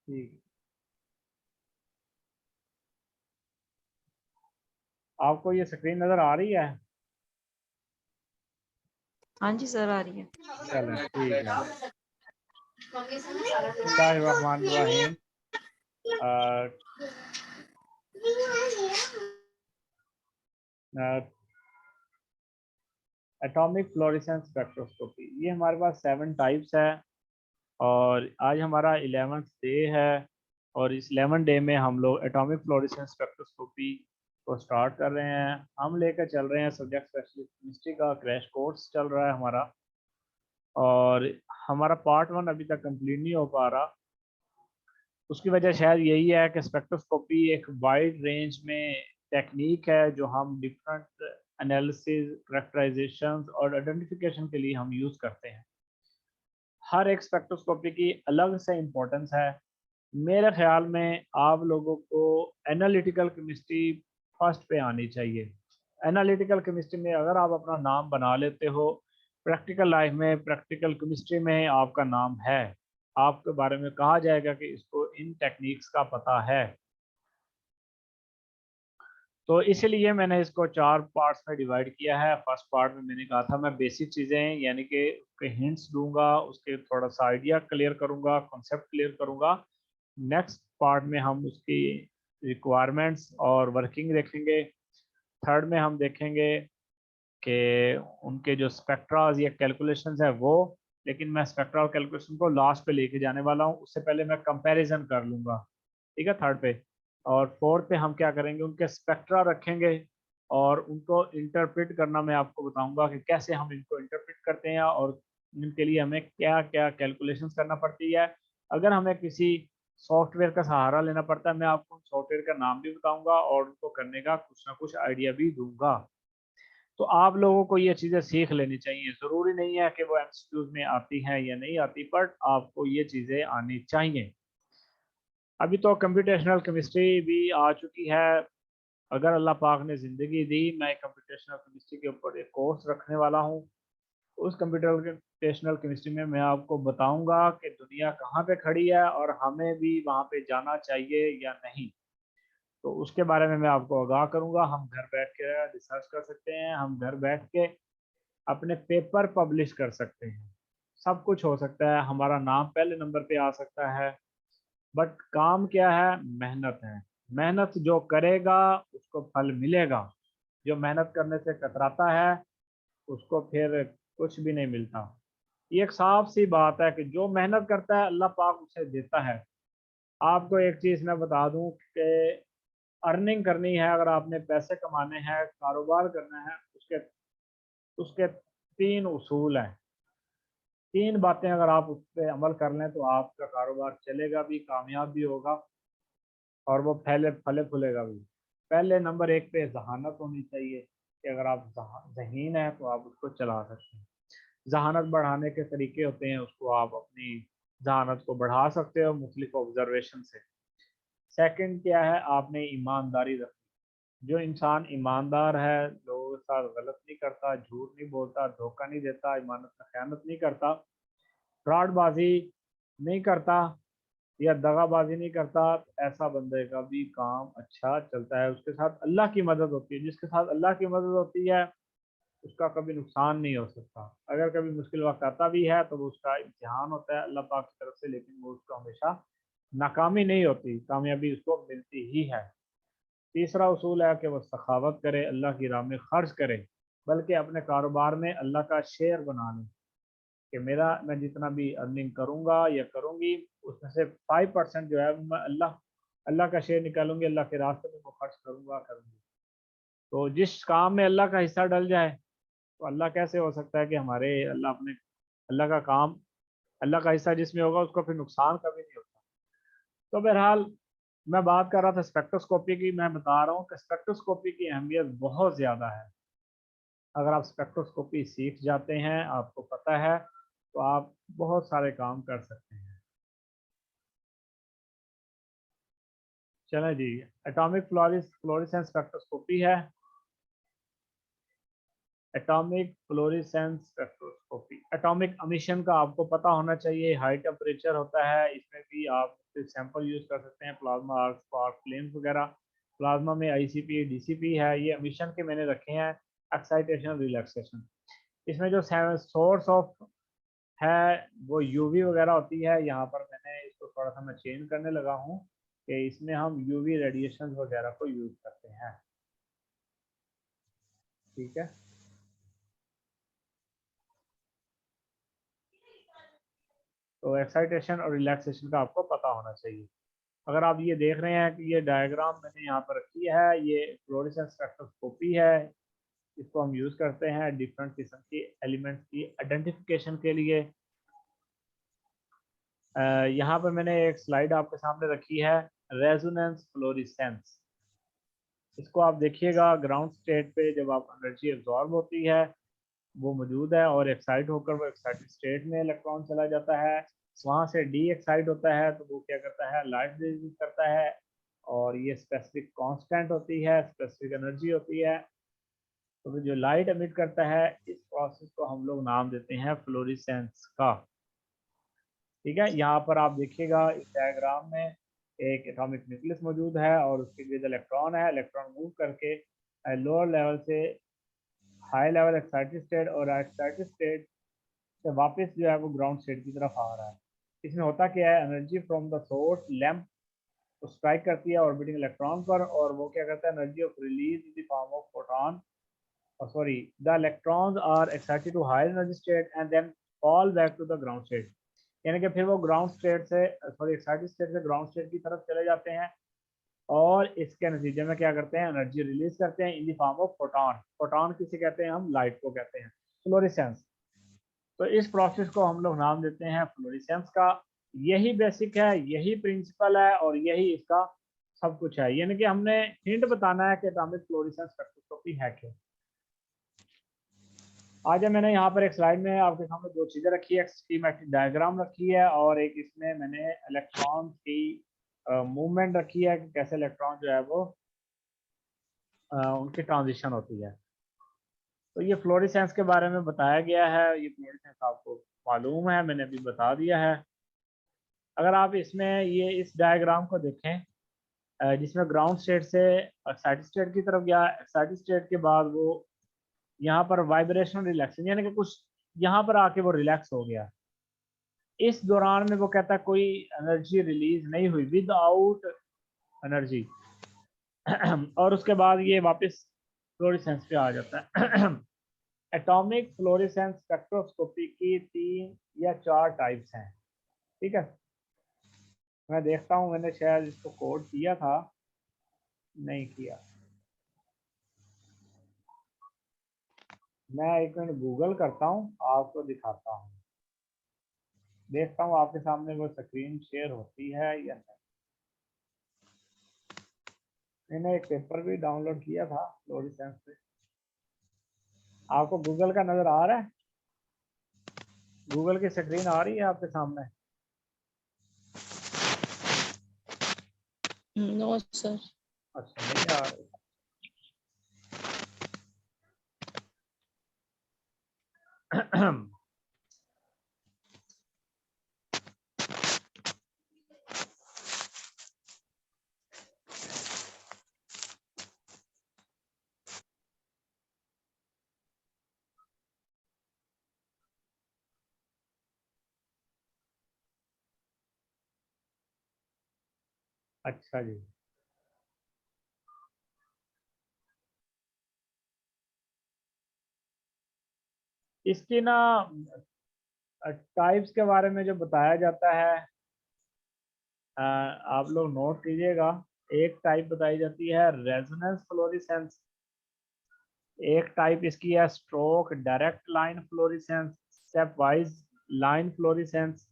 ठीक। आपको ये स्क्रीन नजर आ रही है? हाँ जी सर, आ रही है। चलें ठीक है। बिस्मिल्लाहिर्रहमानिर्रहीम। एटॉमिक फ्लोरेसेंस स्पेक्ट्रोस्कोपी, ये हमारे पास 7 टाइप्स है और आज हमारा 11th डे है। और इस 11 डे में हम लोग एटॉमिक फ्लोरेसेंस स्पेक्ट्रोस्कोपी को स्टार्ट कर रहे हैं। हम लेकर चल रहे हैं सब्जेक्ट स्पेशलिस्ट केमिस्ट्री का क्रैश कोर्स चल रहा है हमारा, और हमारा पार्ट 1 अभी तक कंप्लीट नहीं हो पा रहा। उसकी वजह शायद यही है कि स्पेक्ट्रोस्कोपी एक वाइड रेंज में टेक्निक है जो हम डिफरेंट एनालिसिस, करेक्टराइजेशन और आइडेंटिफिकेशन के लिए हम यूज़ करते हैं। हर एक स्पेक्ट्रोस्कोपी की अलग से इम्पोर्टेंस है। मेरे ख्याल में आप लोगों को एनालिटिकल केमिस्ट्री फर्स्ट पे आनी चाहिए। एनालिटिकल केमिस्ट्री में अगर आप अपना नाम बना लेते हो, प्रैक्टिकल लाइफ में प्रैक्टिकल केमिस्ट्री में आपका नाम है, आपके बारे में कहा जाएगा कि इसको इन टेक्निक्स का पता है। तो इसीलिए मैंने इसको 4 पार्ट्स में डिवाइड किया है। फर्स्ट पार्ट में मैंने कहा था मैं बेसिक चीज़ें यानी कि उसके हिंट्स दूंगा, उसके थोड़ा सा आइडिया क्लियर करूंगा, कॉन्सेप्ट क्लियर करूंगा। नेक्स्ट पार्ट में हम उसकी रिक्वायरमेंट्स और वर्किंग देखेंगे। थर्ड में हम देखेंगे कि उनके जो स्पेक्ट्राज या कैलकुलेशंस है वो, लेकिन मैं स्पेक्ट्रा और कैलकुलेशन को लास्ट पे लेके जाने वाला हूँ, उससे पहले मैं कंपैरिजन कर लूँगा। ठीक है, थर्ड पे। और फोर्थ पे हम क्या करेंगे, उनके स्पेक्ट्रा रखेंगे और उनको इंटरप्रेट करना मैं आपको बताऊंगा कि कैसे हम इनको इंटरप्रेट करते हैं और इनके लिए हमें क्या क्या कैलकुलेशंस करना पड़ती है। अगर हमें किसी सॉफ्टवेयर का सहारा लेना पड़ता है, मैं आपको सॉफ्टवेयर का नाम भी बताऊंगा और उनको करने का कुछ ना कुछ आइडिया भी दूंगा। तो आप लोगों को ये चीज़ें सीख लेनी चाहिए। ज़रूरी नहीं है कि वो एमसीक्यूज में आती हैं या नहीं आती, बट आपको ये चीज़ें आनी चाहिए। अभी तो कंप्यूटेशनल केमिस्ट्री भी आ चुकी है। अगर अल्लाह पाक ने ज़िंदगी दी, मैं कंप्यूटेशनल केमिस्ट्री के ऊपर एक कोर्स रखने वाला हूँ। उस कंप्यूटेशनल केमिस्ट्री में मैं आपको बताऊंगा कि दुनिया कहाँ पे खड़ी है और हमें भी वहाँ पे जाना चाहिए या नहीं। तो उसके बारे में मैं आपको आगाह करूंगा। हम घर बैठ के रिसर्च कर सकते हैं, हम घर बैठ के अपने पेपर पब्लिश कर सकते हैं, सब कुछ हो सकता है, हमारा नाम पहले नंबर पे आ सकता है। बट काम क्या है? मेहनत है। मेहनत जो करेगा उसको फल मिलेगा। जो मेहनत करने से कतराता है उसको फिर कुछ भी नहीं मिलता। ये एक साफ सी बात है कि जो मेहनत करता है अल्लाह पाक उसे देता है। आपको एक चीज़ मैं बता दूं कि अर्निंग करनी है, अगर आपने पैसे कमाने हैं, कारोबार करना है, उसके उसके 3 उसूल हैं। 3 बातें अगर आप उस पर अमल कर लें तो आपका कारोबार चलेगा भी, कामयाब भी होगा और वो फैले फले फूलेगा भी। पहले नंबर 1 पे जहानत होनी चाहिए कि अगर आप ज़हीन है तो आप उसको चला सकते हैं। जहानत बढ़ाने के तरीके होते हैं, उसको आप अपनी जहानत को बढ़ा सकते हो मुख्तलिफ ऑब्जर्वेशन से। सेकंड क्या है? आपने ईमानदारी रखनी। जो इंसान ईमानदार है, लोगों के साथ गलत नहीं करता, झूठ नहीं बोलता, धोखा नहीं देता, ईमानत में खयानत नहीं करता, फ्रॉडबाजी नहीं करता या दगाबाजी नहीं करता, तो ऐसा बंदे का भी काम अच्छा चलता है। उसके साथ अल्लाह की मदद होती है। जिसके साथ अल्लाह की मदद होती है उसका कभी नुकसान नहीं हो सकता। अगर कभी मुश्किल वक्त आता भी है तो वो उसका इम्तिहान होता है अल्लाह पाक की तरफ से, लेकिन वो उसको हमेशा नाकामी नहीं होती, कामयाबी उसको मिलती ही है। तीसरा उसूल है कि वह सखावत करे, अल्लाह की राह में खर्च करे, बल्कि अपने कारोबार में अल्लाह का शेयर बना लें कि मेरा मैं जितना भी अर्निंग करूंगा या करूंगी उसमें से 5% जो है मैं अल्लाह अल्लाह का शेयर निकालूंगी, अल्लाह के रास्ते में वो खर्च करूंगा करूंगी। तो जिस काम में अल्लाह का हिस्सा डल जाए तो अल्लाह कैसे हो सकता है कि हमारे अल्लाह अपने अल्लाह का काम, अल्लाह का हिस्सा जिसमें होगा उसको फिर नुकसान कभी नहीं होता। तो बहरहाल मैं बात कर रहा था स्पेक्ट्रोस्कोपी की। मैं बता रहा हूँ कि स्पेक्ट्रोस्कोपी की अहमियत बहुत ज़्यादा है। अगर आप स्पेक्ट्रोस्कोपी सीख जाते हैं, आपको पता है, तो आप बहुत सारे काम कर सकते हैं। चलें जी, एटॉमिक फ्लोरेसेंस स्पेक्ट्रोस्कोपी है। Atomic fluorescence spectroscopy, atomic emission का आपको पता होना चाहिए, हाई टेम्परेचर होता है, इसमें भी आप सैंपल यूज कर सकते हैं, प्लाज्मा आर्क स्पार्क फ्लेम्स वगैरह। प्लाज्मा में आईसीपी डीसीपी है, ये एमिशन के मैंने रखे हैं, एक्साइटेशन रिलैक्सेशन। इसमें जो सोर्स ऑफ है वो यूवी वगैरह होती है, यहाँ पर मैंने इसको थोड़ा सा मैं चेंज करने लगा हूँ कि इसमें हम यूवी रेडिएशन वगैरह को यूज करते हैं। ठीक है, तो एक्साइटेशन और रिलैक्सेशन का आपको पता होना चाहिए। अगर आप ये देख रहे हैं कि ये डायग्राम मैंने यहाँ पर रखी है, ये फ्लोरेसेंस स्पेक्ट्रोस्कोपी है, इसको हम यूज करते हैं डिफरेंट किस्म की एलिमेंट्स की आइडेंटिफिकेशन के लिए। यहाँ पर मैंने एक स्लाइड आपके सामने रखी है, रेजोनेंस फ्लोरेसेंस। इसको आप देखिएगा, ग्राउंड स्टेट पे जब आप एनर्जी एब्जॉर्ब होती है वो मौजूद है और एक्साइट होकर वो एक्साइटेड स्टेट में इलेक्ट्रॉन चला जाता है, वहाँ से डी एक्साइट होता है तो वो क्या करता है, लाइट रिलीज करता है, और ये स्पेसिफिक कांस्टेंट होती है, स्पेसिफिक एनर्जी होती है। तो जो लाइट एमिट करता है, इस प्रोसेस को हम लोग नाम देते हैं फ्लोरेसेंस का। ठीक है, यहाँ पर आप देखिएगा इस डायग्राम में एक एटॉमिक न्यूक्लियस मौजूद है और उसके इर्द इलेक्ट्रॉन है, इलेक्ट्रॉन मूव करके लोअर लेवल से हाई लेवल एक्साइटेड स्टेट और एक्साइटेड स्टेट से वापस जो है वो ग्राउंड स्टेट की तरफ आ रहा है। इसमें होता क्या है, energy from the source lamp को स्ट्राइक करती है ऑर्बिटिंग इलेक्ट्रॉन पर, और वो क्या करता है, energy of release in the form of photon, sorry, the electrons are excited to higher energy state and then fall back to the ground state। यानी कि फिर वो ग्राउंड स्टेट से सॉरी एक्साइटेड स्टेट से ग्राउंड स्टेट की तरफ चले जाते हैं और इसके नतीजे में क्या करते हैं, एनर्जी रिलीज करते हैं in the form of photon. Photon किसे कहते हैं, हम लाइट को कहते हैं, फ्लोरेसेंस। तो इस प्रोसेस को हम लोग नाम देते हैं फ्लोरेसेंस का। यही बेसिक है, यही प्रिंसिपल है और यही इसका सब कुछ है। यानी कि हमने हिंट बताना है कि एटॉमिक फ्लोरेसेंस स्पेक्ट्रोस्कोपी है क्या। आज मैंने यहाँ पर एक स्लाइड में आपके सामने दो चीज़ें रखी है, एक स्कीमेटिक डायग्राम रखी है और एक इसमें मैंने इलेक्ट्रॉन की मूवमेंट रखी है कि कैसे इलेक्ट्रॉन जो है वो उनकी ट्रांजिशन होती है। तो ये फ्लोरेसेंस के बारे में बताया गया है, ये फ्लोरेसेंस आपको मालूम है, मैंने अभी बता दिया है। अगर आप इसमें ये इस डायग्राम को देखें, जिसमें ग्राउंड स्टेट से एक्साइटेड स्टेट की तरफ गया, एक्साइटेड स्टेट के बाद वो यहाँ पर वाइब्रेशनल रिलैक्सेशन यानी कि कुछ यहाँ पर आके वो रिलैक्स हो गया। इस दौरान में वो कहता है कोई एनर्जी रिलीज नहीं हुई, विदाउट एनर्जी और उसके बाद ये वापस फ्लोरेसेंस पे आ जाता है। एटॉमिक फ्लोरेसेंस स्पेक्ट्रोस्कोपी की 3 या 4 टाइप्स हैं। ठीक है, मैं देखता हूँ, मैंने शायद इसको कोड किया था, नहीं किया। मैं एक मिनट गूगल करता हूँ, आपको दिखाता हूँ, देखता हूँ आपके सामने वो स्क्रीन शेयर होती है या नहीं। मैंने एक पेपर भी डाउनलोड किया था फ्लोरेसेंस पे। आपको गूगल का नजर आ रहा है, गूगल की स्क्रीन आ रही है आपके सामने? No sir. अच्छा, नहीं आ रही। अच्छा जी, इसकी ना टाइप्स के बारे में जो बताया जाता है, आप लोग नोट कीजिएगा। एक टाइप बताई जाती है रेजोनेंस फ्लोरेसेंस, एक टाइप इसकी है stroke direct line fluorescence, stepwise line fluorescence,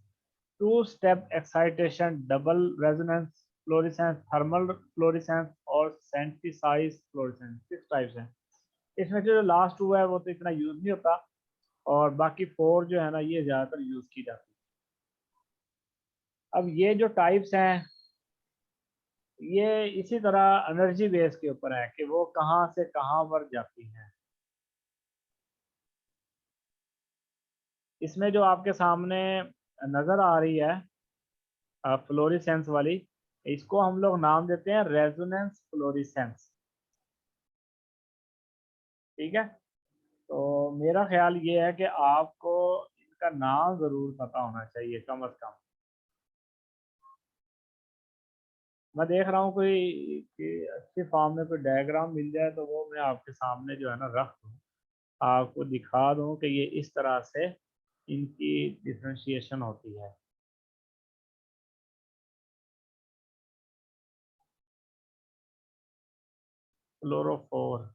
two step excitation double resonance fluorescence, thermal fluorescence और सेंटिसाइज फ्लोरेसेंस। 6 टाइप्स हैं। इसमें जो लास्ट 2 है वो तो इतना यूज नहीं होता और बाकी 4 जो है ना ये ज़्यादातर यूज की जाती है। अब ये जो टाइप्स हैं ये इसी तरह एनर्जी बेस के ऊपर है कि वो कहाँ से कहाँ पर जाती हैं। इसमें जो आपके सामने नज़र आ रही है फ्लोरिसेंस वाली, इसको हम लोग नाम देते हैं रेजोनेंस फ्लोरिसेंस। ठीक है, तो मेरा ख्याल ये है कि आपको इनका नाम ज़रूर पता होना चाहिए कम अज़ कम। मैं देख रहा हूँ कोई कि अच्छे फॉर्म में कोई डायग्राम मिल जाए तो वो मैं आपके सामने जो है ना रख दूँ, आपको दिखा दूँ कि ये इस तरह से इनकी डिफ्रेंशिएशन होती है। Fluorophore,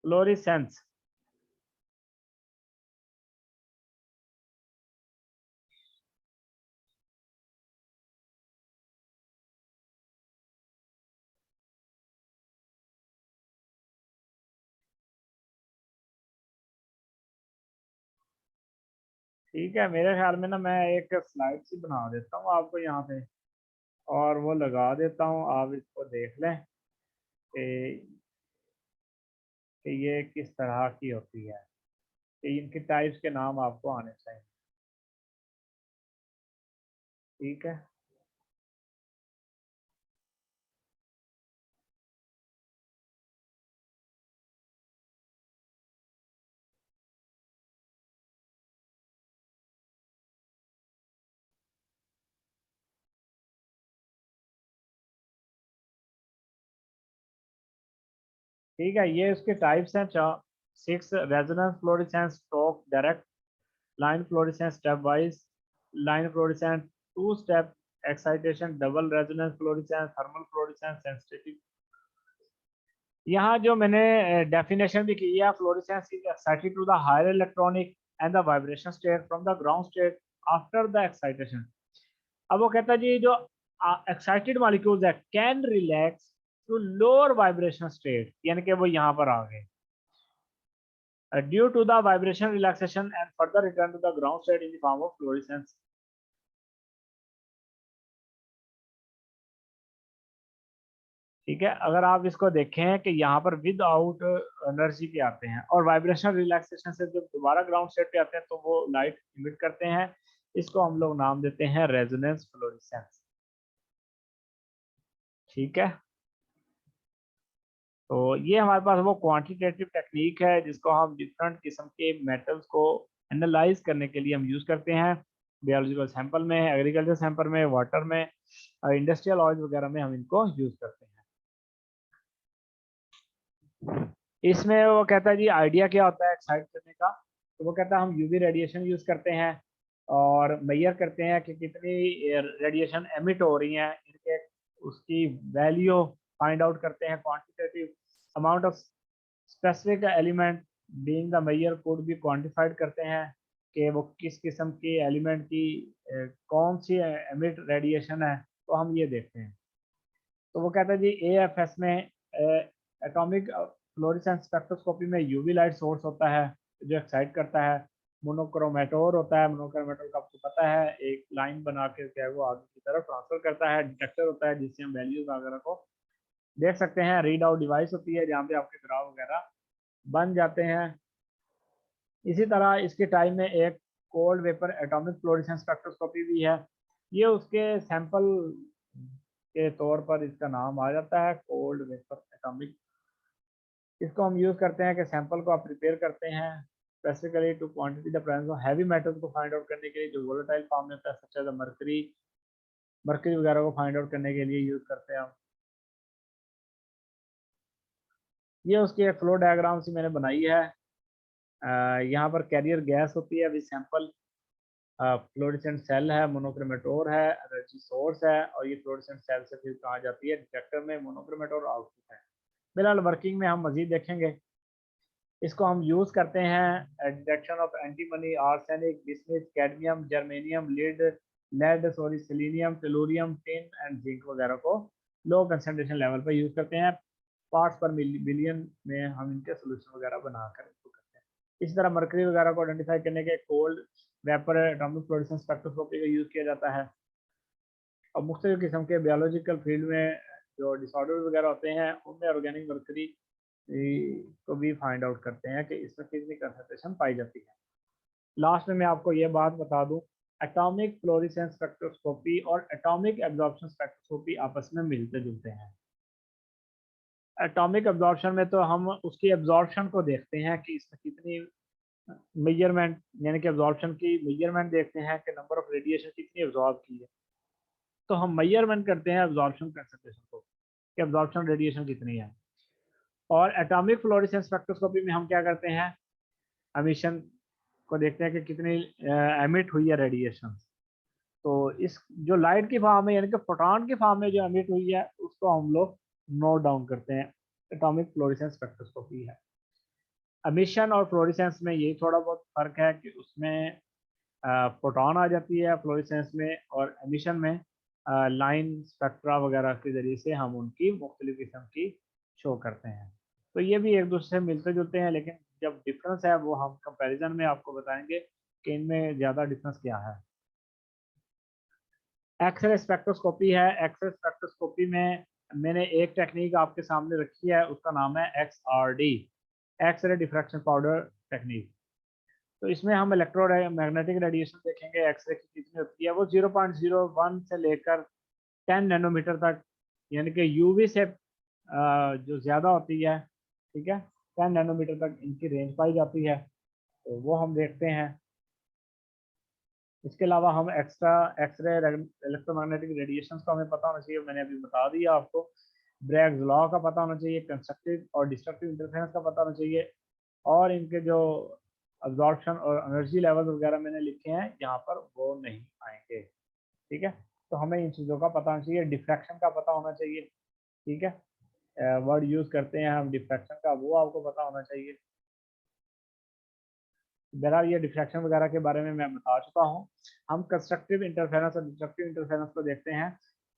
florescence. ठीक है, मेरे ख्याल में ना मैं एक स्लाइड सी बना देता हूँ आपको यहाँ पे, और वो लगा देता हूँ, आप इसको देख लें कि ये किस तरह की होती है, कि इनके टाइप्स के नाम आपको आने चाहिए। ठीक है, ठीक है, ये इसके टाइप्स हैं। 6 resonance fluorescence, talk direct, line fluorescence stepwise, line fluorescence two step excitation, double resonance fluorescence, thermal fluorescence, sensitive. यहाँ जो मैंने डेफिनेशन भी की है, fluorescence is excited to the higher electronic and the vibration state from the ground state after the excitation. अब वो कहता है जी जो एक्साइटेड मॉलिक्यूल्स है can relax to lower vibration state, यानी कि वो यहाँ पर आ गए, due to the vibration relaxation and further return to the ground state in the form of fluorescence. ठीक है, अगर आप इसको देखें कि यहाँ पर विद आउट एनर्जी के आते हैं और वाइब्रेशन रिलैक्सेशन से जब दोबारा ग्राउंड स्टेट पे आते हैं तो वो लाइट इमिट करते हैं। इसको हम लोग नाम देते हैं रेजोनेंस फ्लोरेसेंस। ठीक है, तो ये हमारे पास वो क्वांटिटेटिव टेक्निक है जिसको हम डिफरेंट किस्म के मेटल्स को एनालाइज करने के लिए हम यूज़ करते हैं। बायोलॉजिकल सैंपल में, एग्रीकल्चर सैंपल में, वाटर में, इंडस्ट्रियल ऑयल वगैरह में हम इनको यूज़ करते हैं। इसमें वो कहता है जी आइडिया क्या होता है एक्साइट करने का, तो वो कहता है हम यूवी रेडिएशन यूज़ करते हैं और मेजर करते हैं कि कितनी रेडिएशन एमिट हो रही हैं, इनके उसकी वैल्यू फाइंड आउट करते हैं। Quantitative amount of specific element being the measure could be quantified करते हैं कि वो किस किस्म की एलिमेंट की कौन सी एमिट रेडिएशन है, तो हम ये देखते हैं। तो वो कहता है जी एएफएस में एटॉमिक फ्लोरेसेंस स्पेक्ट्रोस्कोपी में यूवी लाइट सोर्स होता है जो एक्साइट करता है। मोनोक्रोमेटोर होता है, मोनोक्रोमेटोर का आपको पता है एक लाइन बना के क्या है वो आगे की तरफ ट्रांसफर करता है। डिटेक्टर होता है जिससे हम वैल्यूज वगैरह को देख सकते हैं। रीड आउट डिवाइस होती है जहाँ पे आपके ग्राफ वगैरह बन जाते हैं। इसी तरह इसके टाइम में एक cold vapour atomic fluorescence spectroscopy भी है। ये उसके सैंपल के तौर पर इसका नाम आ जाता है कोल्ड वेपर एटॉमिक। इसको हम यूज़ करते हैं कि सैंपल को आप प्रिपेयर करते हैं specifically to quantity the presence of heavy metals को फाइंड आउट करने के लिए जो वोलेटाइल फॉर्म में होता है, सच एज मरकरी, मरकरी वगैरह को फाइंड आउट करने के लिए यूज़ करते हैं हम। ये उसकी एक फ्लो डायग्राम सी मैंने बनाई है। यहाँ पर कैरियर गैस होती है विद सैंपल, फ्लोरेसेंट सेल है, मोनोक्रोमेटोर है, एनर्जी सोर्स है, और ये फ्लोरेसेंट सेल से फिर कहाँ जाती है डिटेक्टर में, मोनोक्रोमेटोर आउटपुट है। फिलहाल वर्किंग में हम मजीद देखेंगे। इसको हम यूज़ करते हैं detection of antimony, arsenic, bismuth, cadmium, germanium, lead sorry selenium, tellurium, tin and zinc वगैरह को लो कंसंट्रेशन लेवल पर यूज़ करते हैं। पार्ट्स पर बिलियन में हम इनके सोल्यूशन वगैरह बनाकर इसको करते हैं। इसी तरह मरकरी वगैरह को आइडेंटिफाई करने के cold vapour atomic fluorescence spectroscopy का यूज़ किया जाता है। और मुख्तलिफ किस्म के बायोलॉजिकल फील्ड में जो डिसऑर्डर वगैरह होते हैं उनमें ऑर्गेनिक मरकरी को भी फाइंड आउट करते हैं कि इसमें कितनी कंसंट्रेशन पाई जाती है। लास्ट में मैं आपको ये बात बता दूं, एटॉमिक फ्लोरेसेंस स्पेक्ट्रोस्कोपी और एटॉमिक एब्जॉर्प्शन स्पेक्ट्रोस्कोपी आपस में मिलते जुलते हैं। एटॉमिक एब्जॉर्प्शन में तो हम उसकी एब्जॉर्प्शन को देखते हैं कि इसमें कितनी मेजरमेंट, यानी कि एब्जॉर्प्शन की मेजरमेंट देखते हैं कि नंबर ऑफ रेडिएशन कितनी एब्जॉर्ब की है, तो हम मेजरमेंट करते हैं एब्जॉर्प्शन कंसंट्रेशन को कि एब्जॉर्प्शन रेडिएशन कितनी है। और एटॉमिक फ्लोरेसेंस स्पेक्ट्रोस्कोपी में हम क्या करते हैं, एमिशन को देखते हैं कि कितनी एमिट हुई है रेडिएशन। तो इस जो लाइट की फॉर्म में, यानी कि फोटॉन की फॉर्म में जो एमिट हुई है, उसको हम लोग नोट डाउन करते हैं, एटॉमिक फ्लोरेसेंस स्पेक्ट्रोस्कोपी है। एमिशन और फ्लोरेसेंस में यही थोड़ा बहुत फर्क है कि उसमें फोटॉन आ जाती है फ्लोरेसेंस में, और एमिशन में लाइन स्पेक्ट्रा वगैरह के जरिए से हम उनकी मुख्तलिफ किस्म की शो करते हैं। तो ये भी एक दूसरे से मिलते जुलते हैं, लेकिन जब डिफरेंस है वो हम कंपैरिजन में आपको बताएंगे कि इनमें ज़्यादा डिफरेंस क्या है। एक्सरे स्पेक्ट्रोस्कोपी है। एक्सरे स्पेक्ट्रोस्कोपी में मैंने एक टेक्निक आपके सामने रखी है, उसका नाम है XRD, X ray diffraction powder technique. तो इसमें हम इलेक्ट्रोमैग्नेटिक रेडिएशन देखेंगे, एक्सरे की कितनी होती है, वो 0.01 से लेकर 10 नैनोमीटर तक, यानी कि यूवी से जो ज़्यादा होती है, ठीक है, 10 नैनोमीटर तक इनकी रेंज पाई जाती है, तो वो हम देखते हैं। इसके अलावा हम एक्स्ट्रा एक्सरे इलेक्ट्रोमैग्नेटिक रेडिएशन का हमें पता होना चाहिए, मैंने अभी बता दिया आपको। ब्रैग्स लॉ का पता होना चाहिए, कंस्ट्रक्टिव और डिस्ट्रक्टिव इंटरफेरेंस का पता होना चाहिए, और इनके जो अब्जॉर्प्शन और एनर्जी लेवल वगैरह मैंने लिखे हैं यहाँ पर, वो नहीं आएंगे, ठीक है। तो हमें इन चीज़ों का पता होना चाहिए, डिफ्रैक्शन का पता होना चाहिए, ठीक है, वर्ड यूज़ करते हैं हम डिफ्रैक्शन का, वो आपको पता होना चाहिए। बहरहाल ये डिफ्रैक्शन वगैरह के बारे में मैं बता चुका हूँ। हम कंस्ट्रक्टिव इंटरफेरेंस और डिस्ट्रक्टिव इंटरफेरेंस को देखते हैं।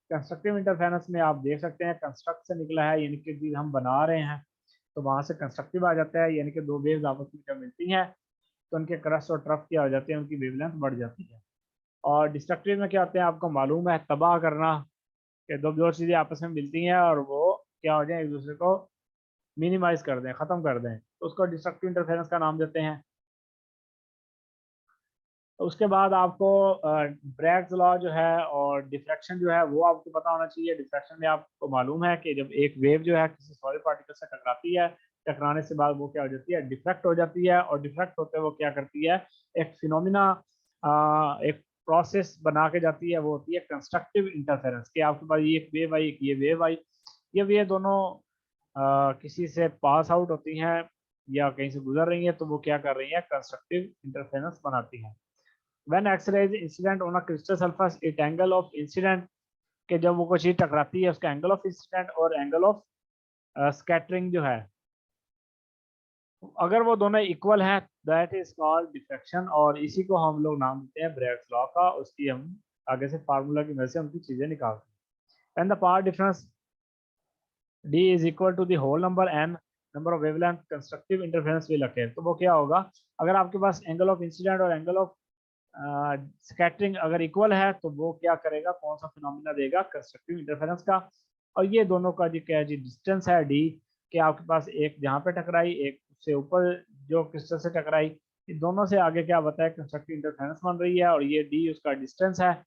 कंस्ट्रक्टिव इंटरफेरेंस में आप देख सकते हैं कंस्ट्रक्ट से निकला है, यानी कि चीज़ हम बना रहे हैं, तो वहाँ से कंस्ट्रक्टिव आ जाता है, यानी कि दो वेव्स आपस में जब मिलती हैं तो उनके क्रस्ट और ट्रफ क्या हो जाते हैं, उनकी वेवलेंथ बढ़ जाती है। और डिस्ट्रक्टिव में क्या होते हैं, आपको मालूम है, तबाह करना, कि दो चीज़ें आपस में मिलती हैं और वो क्या हो जाए, एक दूसरे को मिनिमाइज कर दें, ख़त्म कर दें, तो उसको डिस्ट्रक्टिव इंटरफेरेंस का नाम देते हैं। तो उसके बाद आपको ब्रैग्स लॉ जो है और डिफ्रैक्शन जो है वो आपको पता होना चाहिए। डिफ्रैक्शन में आपको मालूम है कि जब एक वेव जो है किसी सॉलिड पार्टिकल से टकराती है, टकराने से बाद वो क्या हो जाती है, डिफ्रैक्ट हो जाती है, और डिफ्रैक्ट होते वो क्या करती है, एक फिनोमिना, एक प्रोसेस बना के जाती है, वो होती है कंस्ट्रक्टिव इंटरफेरेंस, कि आपके पास ये एक वेव आई, ये वेव आई, ये दोनों किसी से पास आउट होती हैं या कहीं से गुजर रही हैं, तो वो क्या कर रही है, कंस्ट्रक्टिव इंटरफेरेंस बनाती हैं। When X-ray is incident on a crystal surface, it angle of incident, के जब वो कोई चीज टकराती है उसका एंगल ऑफ इंसिडेंट और एंगल ऑफ स्कैटरिंग जो है, अगर वो दोनों इक्वल हैं, दैट इज कॉल्ड डिफ्रैक्शन, और इसी को हम लोग नाम देते हैं ब्रैग्स लॉ का। उसकी हम आगे से फार्मूला की मदद से उनकी चीजें निकालते हैं। And the path difference d is equal to the whole number n number of wavelength constructive interference will occur। तो वो क्या होगा, अगर आपके पास एंगल ऑफ इंसिडेंट और एंगल ऑफ स्कैटरिंग अगर इक्वल है, तो वो क्या करेगा, कौन सा फिनोमिना देगा, कंस्ट्रक्टिव इंटरफेरेंस का। और ये दोनों का जो क्या है जी, डिस्टेंस है डी, कि आपके पास एक जहाँ पे टकराई, एक उससे ऊपर जो क्रिस्टल से टकराई, इन दोनों से आगे क्या बताया, कंस्ट्रक्टिव इंटरफेरेंस बन रही है, और ये डी उसका डिस्टेंस है,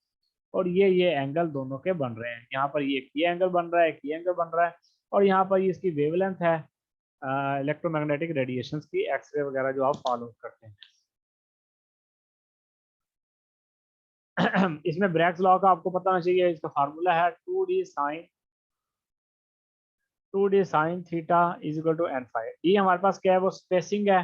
और ये एंगल दोनों के बन रहे हैं। यहाँ पर ये एंगल बन रहा है, एक ये एंगल बन रहा है, और यहाँ पर ये इसकी वेवलेंथ है इलेक्ट्रोमैग्नेटिक रेडिएशंस की, एक्सरे वगैरह जो आप फॉलो करते हैं। इसमें ब्रैग्स लॉ का आपको पता होना चाहिए, इसका फार्मूला है 2d sine theta is equal to n phi. ये हमारे पास क्या है, वो स्पेसिंग है,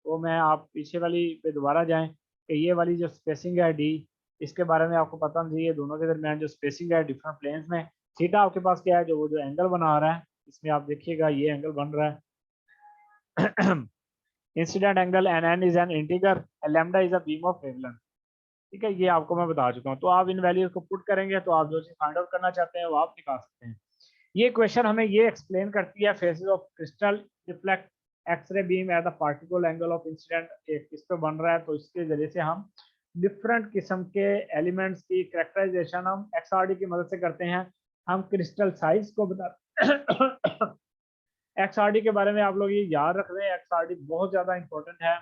वो मैं आप पीछे वाली पे दोबारा जाएं कि ये वाली जो स्पेसिंग है डी, इसके बारे में आपको पता होना चाहिए, दोनों के दरमियान जो स्पेसिंग है डिफरेंट प्लेन्स में। थीटा आपके पास क्या है, जो वो जो एंगल बना रहा है, इसमें आप देखिएगा ये एंगल बन रहा है incident angle n n is n integer, lambda is a beam of wavelength, ठीक है, ये आपको मैं बता चुका हूँ। तो आप इन वैल्यूज को पुट करेंगे तो आप जो चीज फाइंड आउट करना चाहते हैं वो आप निकाल सकते हैं। ये क्वेश्चन हमें ये एक्सप्लेन करती है, faces of crystal reflect X ray beam at the particle angle of incident किस पे बन रहा है, तो इसके जरिए से हम डिफरेंट किस्म के एलिमेंट्स की कैरेक्टराइजेशन हम XRD की मदद से करते हैं। हम क्रिस्टल साइज को बता XRD के बारे में आप लोग ये याद रख रहे हैं, XRD बहुत ज़्यादा इंपॉर्टेंट है।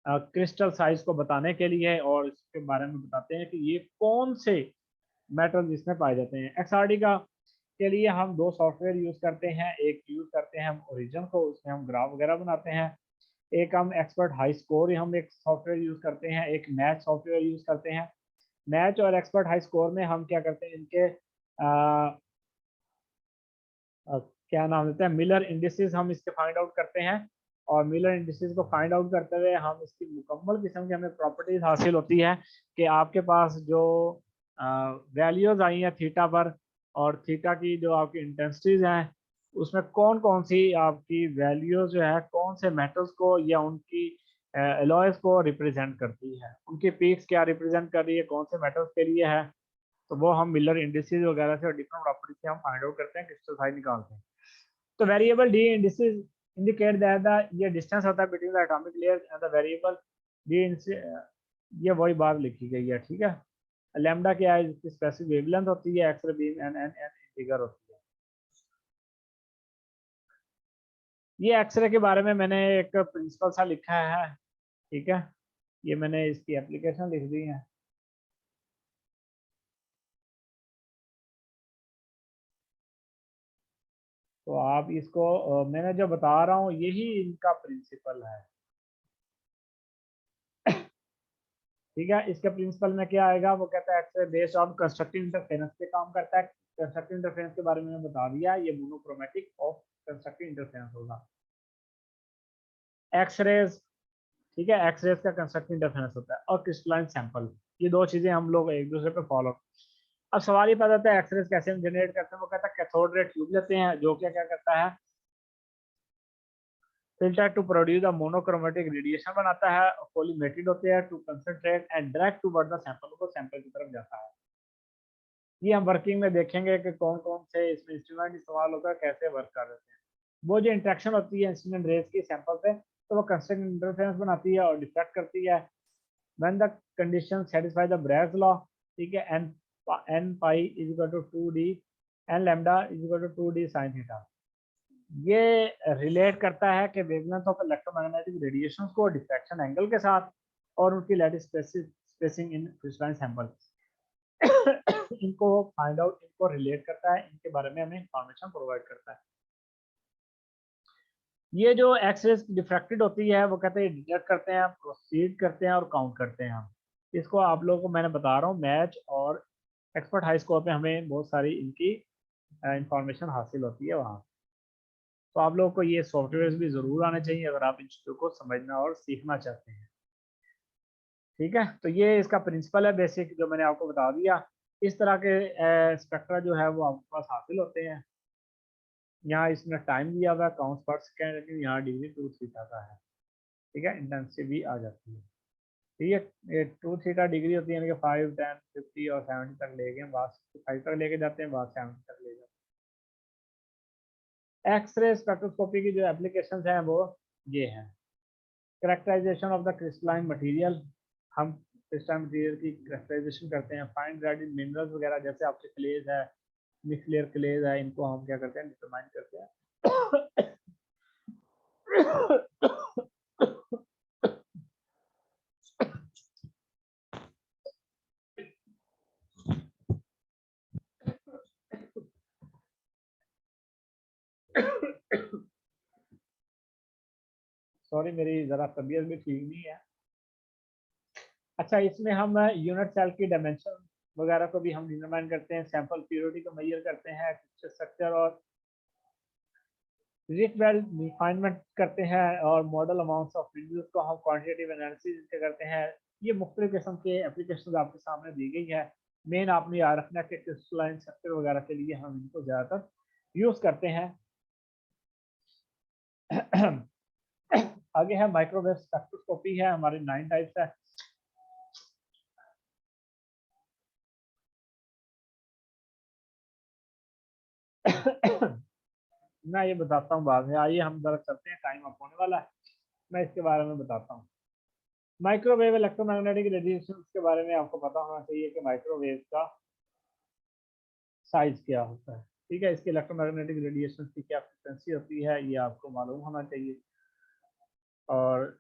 क्रिस्टल साइज को बताने के लिए, और इसके बारे में बताते हैं कि ये कौन से मेटल इसमें पाए जाते हैं। एक्सआरडी का के लिए हम दो सॉफ्टवेयर यूज करते हैं। एक यूज करते हैं हम ओरिजिन को, उसमें हम ग्राफ वगैरह बनाते हैं। एक हम एक्सपर्ट हाई स्कोर हम एक सॉफ्टवेयर यूज करते हैं। एक मैच सॉफ्टवेयर यूज करते हैं। मैच और एक्सपर्ट हाई स्कोर में हम क्या करते हैं, इनके क्या नाम देते हैं, मिलर इंडिसेस हम इसके फाइंड आउट करते हैं। और मिलर इंडिसेस को फाइंड आउट करते हुए हम इसकी मुकम्मल किस्म की हमें प्रॉपर्टीज हासिल होती है कि आपके पास जो वैल्यूज आई हैं थीटा पर, और थीटा की जो आपकी इंटेंसिटीज हैं, उसमें कौन कौन सी आपकी वैल्यूज जो है कौन से मेटल्स को या उनकी एलॉयज को रिप्रेजेंट करती है, उनकी पीक्स क्या रिप्रेजेंट कर रही है, कौन से मेटल्स के लिए है। तो वो हम मिलर इंडिसेस वगैरह से और डिफरेंट प्रॉपर्टी से हम फाइंड आउट करते हैं, क्रिस्टल साइज निकालते हैं। तो variable D indices indicate that the ये डिस्टेंस होता है between the atomic layers and the variable D, ये वही बात लिखी गई है, ठीक है। लैम्डा क्या है, इसकी स्पेसिफिक वेवलेंथ होती है, X ray beam n n n integer होती है। ये एक्सरे के बारे में मैंने एक प्रिंसिपल सा लिखा है, ठीक है। ये मैंने इसकी एप्लीकेशन लिख दी है। तो आप इसको मैंने जो बता रहा हूँ यही इनका प्रिंसिपल है, ठीक है। इसके प्रिंसिपल में क्या आएगा, वो कहता है X ray based on constructive interference पे काम करता है। कंस्ट्रक्टिव इंटरफेरेंस के बारे में मैंने बता दिया, ये मोनोक्रोमेटिक ऑफ कंस्ट्रक्टिव इंटरफेरेंस होगा। एक्सरेज, ठीक है, एक्सरेज का कंस्ट्रक्टिव इंटरफेरेंस होता है, और क्रिस्टलाइन सैंपल, ये दो चीजें हम लोग एक दूसरे पे फॉलो। अब सवाल ये पैदा होता है एक्सरेज कैसे हम जनरेट करते हैं। वो कहता है कैथोड रे ट्यूब लेते हैं, जो क्या क्या करता है, filter to produce a monochromatic radiation बनाता है, पॉलीमेटेड होते हैं to concentrate and direct toward the sample, को सैंपल की तरफ जाता है। ये हम वर्किंग में देखेंगे कि कौन कौन से इसमें इंस्ट्रूमेंट इस्तेमाल होकर कैसे वर्क कर रहे हैं। वो जो इंट्रैक्शन होती है इंस्ट्रूमेंट रेज की सैंपल पे, तो वो कंस्ट्रक्ट इंटरफेरेंस बनाती है और डिफ्लेक्ट करती है। When the condition satisfy the Bragg's law, ठीक है, n pi is equal to 2d n lambda is equal to 2d sin theta. ये रिलेट करता है कि वेवलेंथ ऑफ इलेक्ट्रोमैग्नेटिक रेडिएशन को डिफ्रैक्शन एंगल के साथ और उनकी lattice spacing in crystalline sample, इनको फाइंड आउट, इनको रिलेट करता है, इनके बारे में हमें इंफॉर्मेशन प्रोवाइड करता है। ये जो एक्सरेज डिफ्रैक्टेड होती है, वो कहते हैं डिटेक्ट करते हैं, प्रोसीड करते हैं और काउंट करते हैं हम। इसको आप लोगों को मैंने बता रहा हूँ, मैच और एक्सपर्ट हाई स्कोर पे हमें बहुत सारी इनकी इंफॉर्मेशन हासिल होती है वहाँ। तो आप लोगों को ये सॉफ्टवेयर भी ज़रूर आने चाहिए अगर आप इन चीज़ों को समझना और सीखना चाहते हैं, ठीक है। तो ये इसका प्रिंसिपल है बेसिक, जो मैंने आपको बता दिया। इस तरह के स्पेक्ट्रा जो है वो आपके पास हासिल होते हैं। यहाँ इसने टाइम दिया हुआ है काउंट पर सेकेंड, लेकिन यहाँ डिग्री 2 थीटा का है, ठीक है। इंटेंसिटी भी आ जाती है, ठीक है। ये 2 थीटा डिग्री होती है, यानी कि 5 10 50 और 70 तक ले गए, बाद 5 तक लेके जाते हैं, बाद 70 तक ले जाते हैं। एक्सरे स्पेक्ट्रोस्कोपी की जो एप्लीकेशंस हैं वो ये हैं। Characterisation of the crystalline material, हम क्रिस्टलाइन मटेरियल की करेक्टराइजेशन करते हैं। फाइन ग्रेडेड मिनरल्स वगैरह, जैसे आपके क्लेज है, मिक्स लेयर क्लेज है, इनको हम क्या करते हैं, डिटरमाइन करते हैं। सॉरी, मेरी ज़रा तबीयत भी ठीक नहीं है। अच्छा, इसमें हम यूनिट सेल की डायमेंशन वगैरह को भी हम डिटरमाइन करते हैं, सैंपल प्योरिटी को मेजर करते हैं, स्ट्रक्चर और रिचवेल रिफाइनमेंट करते हैं, और मॉडल अमाउंट्स ऑफ रिड्यूस को हम क्वांटिटेटिव एनालिसिस करते हैं। ये मुख्तलिफ किस्म के एप्लीकेशन आपके सामने दी गई है। मेन आपने याद रखना कि क्रिस्टलाइन स्ट्रक्चर वगैरह के लिए हम इनको ज़्यादातर यूज़ करते हैं। आगे है माइक्रोवेव स्पेक्ट्रोस्कोपी, है हमारे 9 टाइप्स है। मैं ये बताता हूँ बाद में, आइए हम जरा चलते हैं, टाइम अप होने वाला है, मैं इसके बारे में बताता हूँ। माइक्रोवेव इलेक्ट्रोमैग्नेटिक रेडिएशन के बारे में आपको पता होना चाहिए कि माइक्रोवेव का साइज क्या होता है, ठीक है। इसके इलेक्ट्रोमैग्नेटिक रेडिएशन की क्या फ्रिक्वेंसी होती है, ये आपको मालूम होना चाहिए। और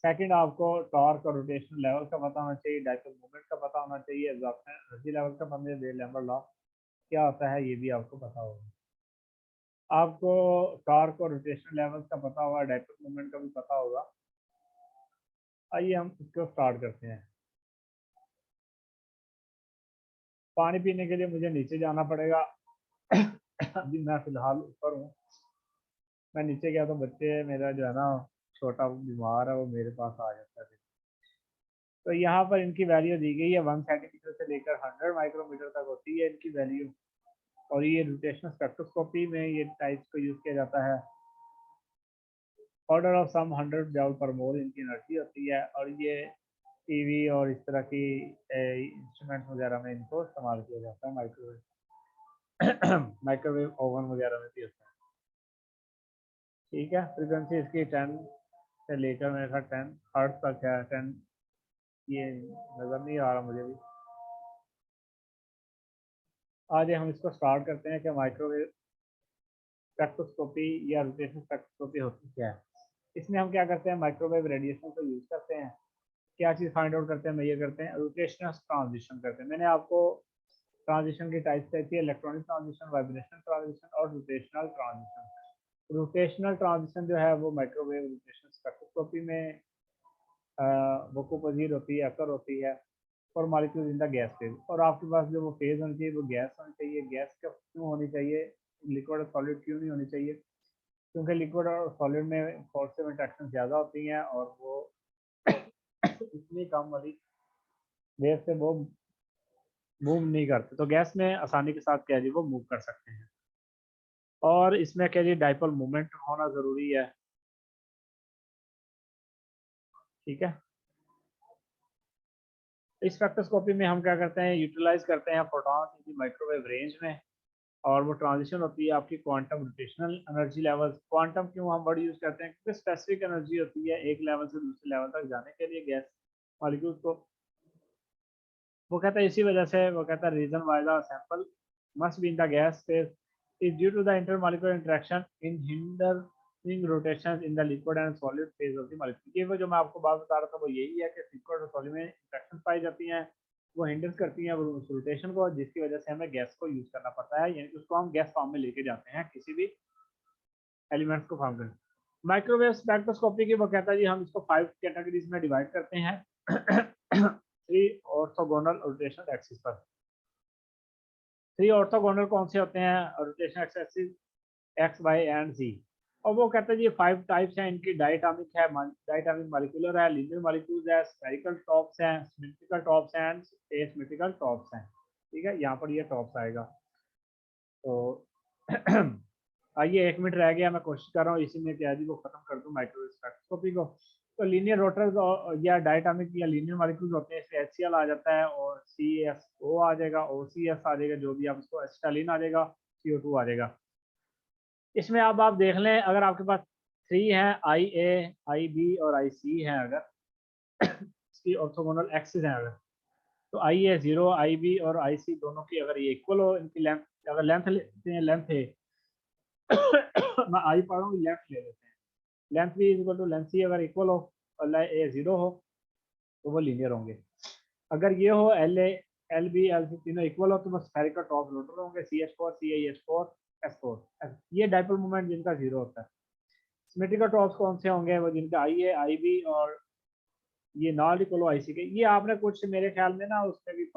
सेकंड आपको टॉर्क और रोटेशन लेवल का पता होना चाहिए, डाइपोल मोमेंट का पता होना चाहिए, एब्जॉर्प्शन एनर्जी लेवल का पता, बेल-लैम्बर्ट लॉ क्या होता है ये भी आपको पता होगा। आपको टॉर्क और रोटेशन लेवल का पता होगा, डाइपोल मोमेंट का भी पता होगा। आइए हम इसको स्टार्ट करते हैं। पानी पीने के लिए मुझे नीचे जाना पड़ेगा। अभी मैं फिलहाल ऊपर हूँ। मैं नीचे गया तो बच्चे मेरा जो है ना छोटा बीमार है, वो मेरे पास आ जाता है। तो यहाँ पर इनकी वैल्यू दी गई है 1 सेंटीमीटर से लेकर 100 माइक्रोमीटर तक होती है इनकी वैल्यू। और ये रोटेशनल स्पेक्ट्रोस्कोपी में ये टाइप्स को यूज़ किया जाता है। ऑर्डर ऑफ सम 100 जूल पर मोल इनकी एनर्जी होती है। और ये टीवी और इस तरह की इंस्ट्रूमेंट्स वगैरह में इनको इस्तेमाल किया जाता है। माइक्रोवेव ओवन वगैरह में भी होता है। ठीक है, फ्रीक्वेंसी इसकी 10 से लेकर मेरे ख्याल 10 हर्ट्ज तक है। 10 ये नज़र नहीं आ रहा मुझे भी। आज हम इसको स्टार्ट करते हैं कि माइक्रोवेव स्पेक्ट्रोस्कोपी या रोटेशनल स्पेक्ट्रोस्कोपी होती क्या है। इसमें हम क्या करते हैं, माइक्रोवेव रेडिएशन को यूज़ करते हैं। क्या चीज़ फाइंड आउट करते हैं, मेजर करते हैं, रोटेशनल ट्रांजिशन करते हैं। मैंने आपको ट्रांजिशन की टाइप्स बताई थी, इलेक्ट्रॉनिक ट्रांजिशन, वाइब्रेशनल ट्रांजिशन और रोटेशनल ट्रांजिशन। रोटेशनल ट्रांजिशन जो है वो माइक्रोवेव रोटेशनल स्पेक्ट्रोस्कोपी में वो पजीर होती है, असर होती है और molecule in the gas phase. और आपके पास जो वो फेज होनी चाहिए वो गैस होनी चाहिए। गैस क्यों होनी चाहिए, लिक्विड और सॉलिड क्यों नहीं होनी चाहिए? क्योंकि लिक्विड और सॉलिड में पॉजिटिव इंट्रैक्शन ज़्यादा होती हैं और वो इतनी कम वाली वेव से वो मूव नहीं करते। तो गैस में आसानी के साथ क्या जी वो मूव कर सकते हैं। और इसमें क्या जी डाइपोल मोमेंट होना ज़रूरी है। ठीक है, इस स्पेक्ट्रोस्कोपी में हम क्या करते हैं, यूटिलाइज करते हैं फोटॉन्स की माइक्रोवेव रेंज में। और वो ट्रांजिशन होती है आपकी quantum rotational energy level. Quantum क्यों हम वर्ड यूज करते हैं, क्योंकि स्पेसिफिक एनर्जी होती है एक लेवल से दूसरे लेवल तक जाने के लिए गैस मॉलिक्यूल को। वो कहता है इसी वजह से वो कहता है reason why the sample must be in the gas phase is due to the intermolecular interaction in hindering rotation in the liquid and solid phase of the molecule. ये वो जो मैं आपको बात बता रहा था वो यही है कि लिक्विड और सॉलिड में इंटरेक्शन पाई जाती हैं, वो हिंडर करती हैं उस रोटेशन को, जिसकी वजह से हमें गैस को यूज करना पड़ता है, यानी कि उसको हम गैस फॉर्म में लेके जाते हैं किसी भी एलिमेंट्स को फॉर्म करने। माइक्रोवेव स्पेक्ट्रोस्कोपी की वो कहता है जी हम इसको 5 कैटेगरीज में डिवाइड करते हैं। 3 ऑर्थोगोनल रोटेशनल एक्सिस पर। 3 ऑर्थोगोनल कौन से होते हैं, rotational axis x y and z. और वो कहते हैं जी 5 टाइप्स हैं इनकी। डायटॉमिक है, डायटॉमिक मॉलिक्यूलर है, लीनियर मॉलिक्यूल्स है, स्फेरिकल टॉप्स हैं, symmetrical tops and asymmetrical tops हैं। ठीक है, यहाँ पर ये टॉप्स आएगा। तो आइए 1 मिनट रह गया, मैं कोशिश कर रहा हूँ इसी में क्या जी वो खत्म कर दूँ माइक्रोवेव स्पेक्ट्रोस्कोपी को। तो लीनियर रोटर्स या डायटॉमिक या लीनियर मॉलिक्यूल्स होते हैं, इसमें HCl आ जाता है और CSO आ जाएगा, OCS आ जाएगा, जो भी आप इसको एसिटाइलिन आ जाएगा, CO2 आ जाएगा। इसमें अब आप देख लें, अगर आपके पास 3 है, IA, IB और IC है, अगर इसकी ऑर्थोगोनल एक्सिस है, अगर तो IA 0, IB और IC दोनों की अगर ये इक्वल हो, इनकी लेंथ, अगर लेंथ लेते हैं, लेंथ है मैं आई पढ़ रहा हूँ, लेंथ ले लेते हैं, लेंथ भी इक्वल टू लेंथ सी अगर इक्वल हो और ए 0 हो तो वो लीनियर होंगे। अगर ये हो LA, LB, LC तीनों इक्वल हो तो वो स्फेरिकल टॉप रोटर होंगे, CH4, CH4, S4। ये डाइपोल मोमेंट जिनका 0 होता है। सिमेट्रिकल टॉप्स कौन से होंगे, वो जिनका IA, IB और ये नॉन इक्वल IC के। ये आपने कुछ मेरे ख्याल में ना उसमें भी